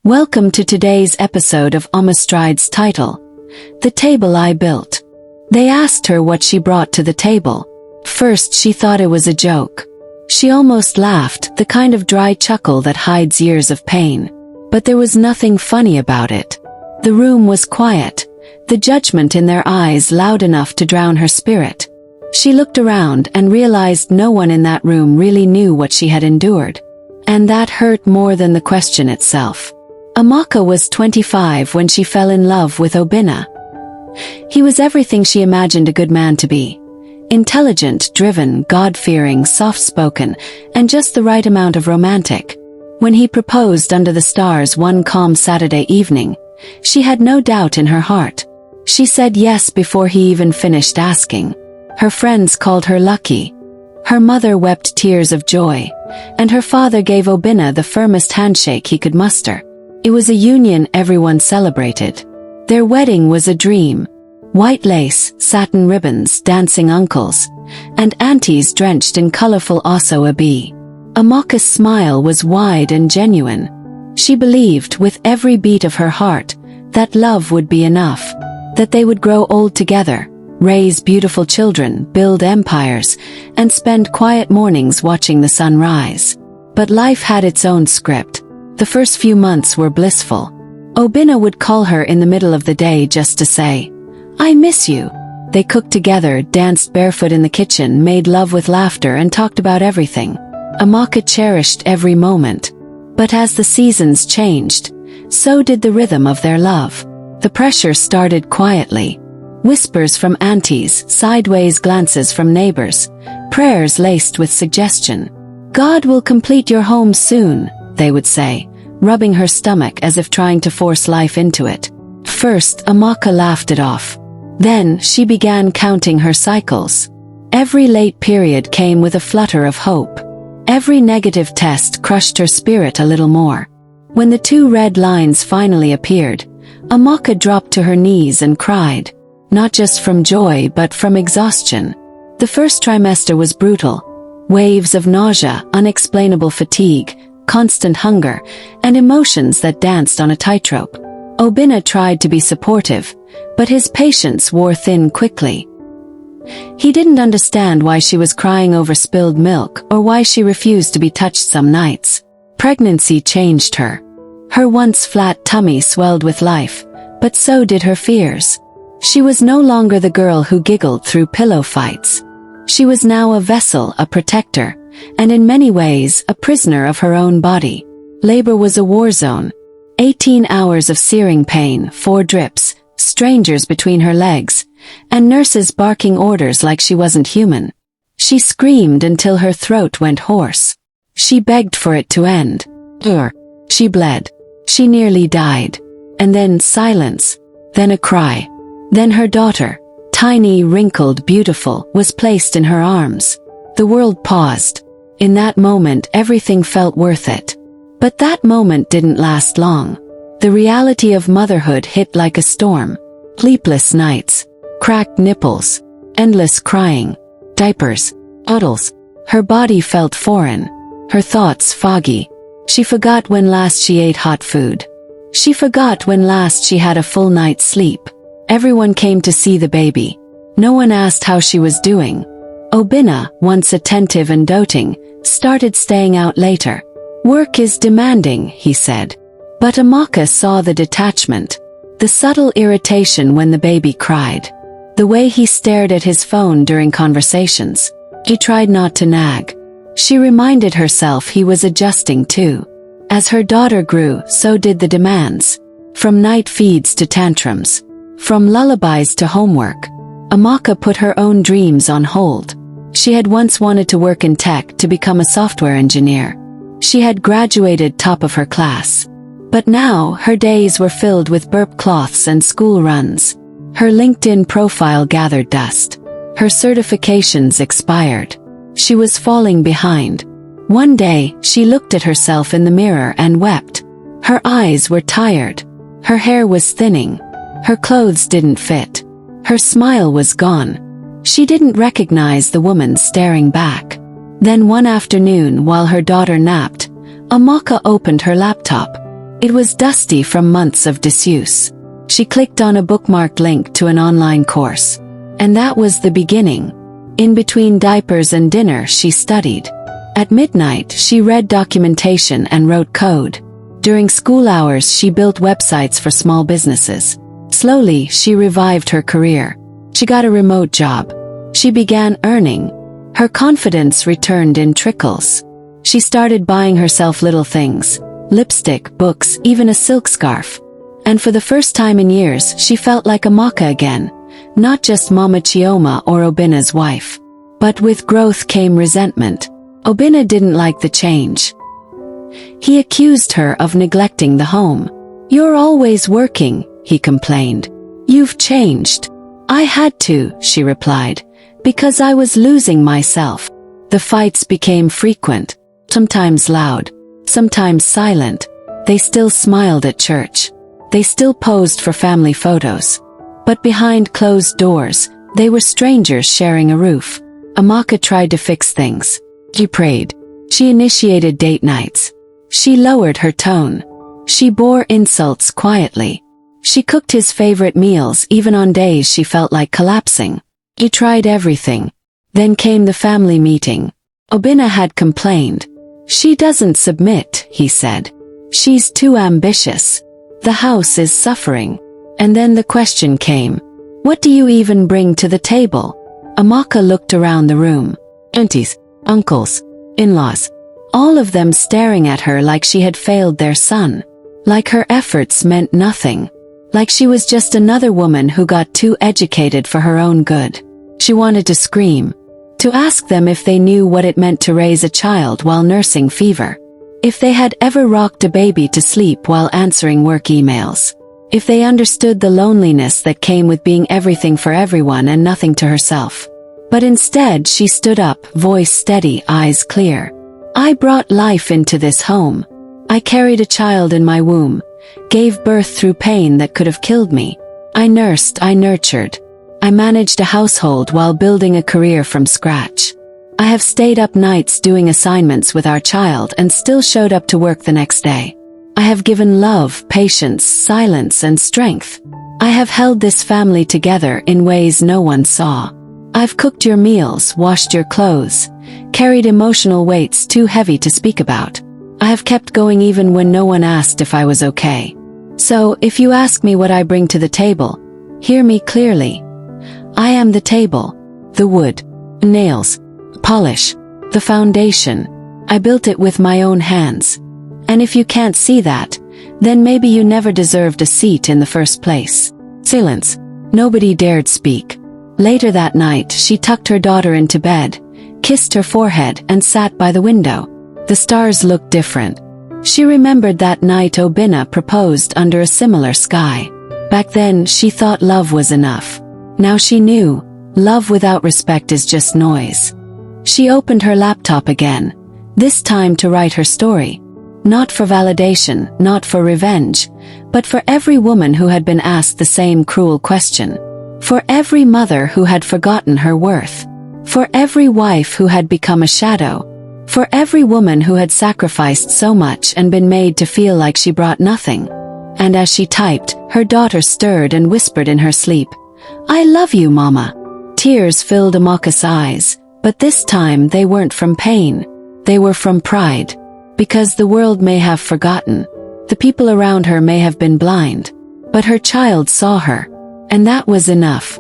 Welcome to today's episode of Amastrides title, The Table I Built. They asked her what she brought to the table. First she thought it was a joke. She almost laughed, the kind of dry chuckle that hides years of pain. But there was nothing funny about it. The room was quiet, the judgment in their eyes loud enough to drown her spirit. She looked around and realized no one in that room really knew what she had endured. And that hurt more than the question itself. Amaka was 25 when she fell in love with Obinna. He was everything she imagined a good man to be. Intelligent, driven, God-fearing, soft-spoken, and just the right amount of romantic. When he proposed under the stars one calm Saturday evening, she had no doubt in her heart. She said yes before he even finished asking. Her friends called her lucky. Her mother wept tears of joy, and her father gave Obinna the firmest handshake he could muster. It was a union everyone celebrated. Their wedding was a dream. White lace, satin ribbons, dancing uncles, and aunties drenched in colorful osso abi. Amaka's smile was wide and genuine. She believed with every beat of her heart that love would be enough, that they would grow old together, raise beautiful children, build empires, and spend quiet mornings watching the sun rise. But life had its own script. The first few months were blissful. Obinna would call her in the middle of the day just to say, "I miss you." They cooked together, danced barefoot in the kitchen, made love with laughter, and talked about everything. Amaka cherished every moment. But as the seasons changed, so did the rhythm of their love. The pressure started quietly. Whispers from aunties, sideways glances from neighbors, prayers laced with suggestion. "God will complete your home soon," they would say, rubbing her stomach as if trying to force life into it. First, Amaka laughed it off. Then, she began counting her cycles. Every late period came with a flutter of hope. Every negative test crushed her spirit a little more. When the 2 red lines finally appeared, Amaka dropped to her knees and cried. Not just from joy but from exhaustion. The first trimester was brutal. Waves of nausea, unexplainable fatigue, constant hunger, and emotions that danced on a tightrope. Obinna tried to be supportive, but his patience wore thin quickly. He didn't understand why she was crying over spilled milk or why she refused to be touched some nights. Pregnancy changed her. Her once flat tummy swelled with life, but so did her fears. She was no longer the girl who giggled through pillow fights. She was now a vessel, a protector, and in many ways a prisoner of her own body. Labor was a war zone. 18 hours of searing pain, 4 drips, strangers between her legs, and nurses barking orders like she wasn't human. She screamed until her throat went hoarse. She begged for it to end. She bled. She nearly died. And then silence. Then a cry. Then her daughter, tiny, wrinkled, beautiful, was placed in her arms. The world paused. In that moment everything felt worth it. But that moment didn't last long. The reality of motherhood hit like a storm. Sleepless nights, cracked nipples, endless crying, diapers, puddles. Her body felt foreign, her thoughts foggy. She forgot when last she ate hot food. She forgot when last she had a full night's sleep. Everyone came to see the baby. No one asked how she was doing. Obinna, once attentive and doting, started staying out later. "Work is demanding," he said. But Amaka saw the detachment. The subtle irritation when the baby cried. The way he stared at his phone during conversations. He tried not to nag. She reminded herself he was adjusting too. As her daughter grew, so did the demands. From night feeds to tantrums. From lullabies to homework. Amaka put her own dreams on hold. She had once wanted to work in tech, to become a software engineer. She had graduated top of her class. But now, her days were filled with burp cloths and school runs. Her LinkedIn profile gathered dust. Her certifications expired. She was falling behind. One day, she looked at herself in the mirror and wept. Her eyes were tired. Her hair was thinning. Her clothes didn't fit. Her smile was gone. She didn't recognize the woman staring back. Then one afternoon while her daughter napped, Amaka opened her laptop. It was dusty from months of disuse. She clicked on a bookmarked link to an online course. And that was the beginning. In between diapers and dinner, she studied. At midnight, she read documentation and wrote code. During school hours, she built websites for small businesses. Slowly, she revived her career. She got a remote job. She began earning. Her confidence returned in trickles. She started buying herself little things: lipstick, books, even a silk scarf. And for the first time in years, she felt like Amaka again. Not just Mama Chioma or Obina's wife. But with growth came resentment. Obina didn't like the change. He accused her of neglecting the home. "You're always working," he complained. "You've changed." "I had to," she replied, "because I was losing myself." The fights became frequent, sometimes loud, sometimes silent. They still smiled at church. They still posed for family photos. But behind closed doors, they were strangers sharing a roof. Amaka tried to fix things. She prayed. She initiated date nights. She lowered her tone. She bore insults quietly. She cooked his favorite meals even on days she felt like collapsing. He tried everything. Then came the family meeting. Obina had complained. "She doesn't submit," he said. "She's too ambitious. The house is suffering." And then the question came. "What do you even bring to the table?" Amaka looked around the room. Aunties, uncles, in-laws, all of them staring at her like she had failed their son. Like her efforts meant nothing. Like she was just another woman who got too educated for her own good. She wanted to scream. To ask them if they knew what it meant to raise a child while nursing fever. If they had ever rocked a baby to sleep while answering work emails. If they understood the loneliness that came with being everything for everyone and nothing to herself. But instead she stood up, voice steady, eyes clear. "I brought life into this home. I carried a child in my womb, gave birth through pain that could have killed me. I nursed, I nurtured. I managed a household while building a career from scratch. I have stayed up nights doing assignments with our child and still showed up to work the next day. I have given love, patience, silence, and strength. I have held this family together in ways no one saw. I've cooked your meals, washed your clothes, carried emotional weights too heavy to speak about. I have kept going even when no one asked if I was okay. So, if you ask me what I bring to the table, hear me clearly. I am the table, the wood, nails, polish, the foundation. I built it with my own hands. And if you can't see that, then maybe you never deserved a seat in the first place." Silence. Nobody dared speak. Later that night, she tucked her daughter into bed, kissed her forehead, and sat by the window. The stars looked different. She remembered that night Obina proposed under a similar sky. Back then, she thought love was enough. Now she knew, love without respect is just noise. She opened her laptop again, this time to write her story. Not for validation, not for revenge, but for every woman who had been asked the same cruel question. For every mother who had forgotten her worth. For every wife who had become a shadow. For every woman who had sacrificed so much and been made to feel like she brought nothing. And as she typed, her daughter stirred and whispered in her sleep, "I love you, Mama." Tears filled Amaka's eyes, but this time they weren't from pain. They were from pride. Because the world may have forgotten. The people around her may have been blind. But her child saw her. And that was enough.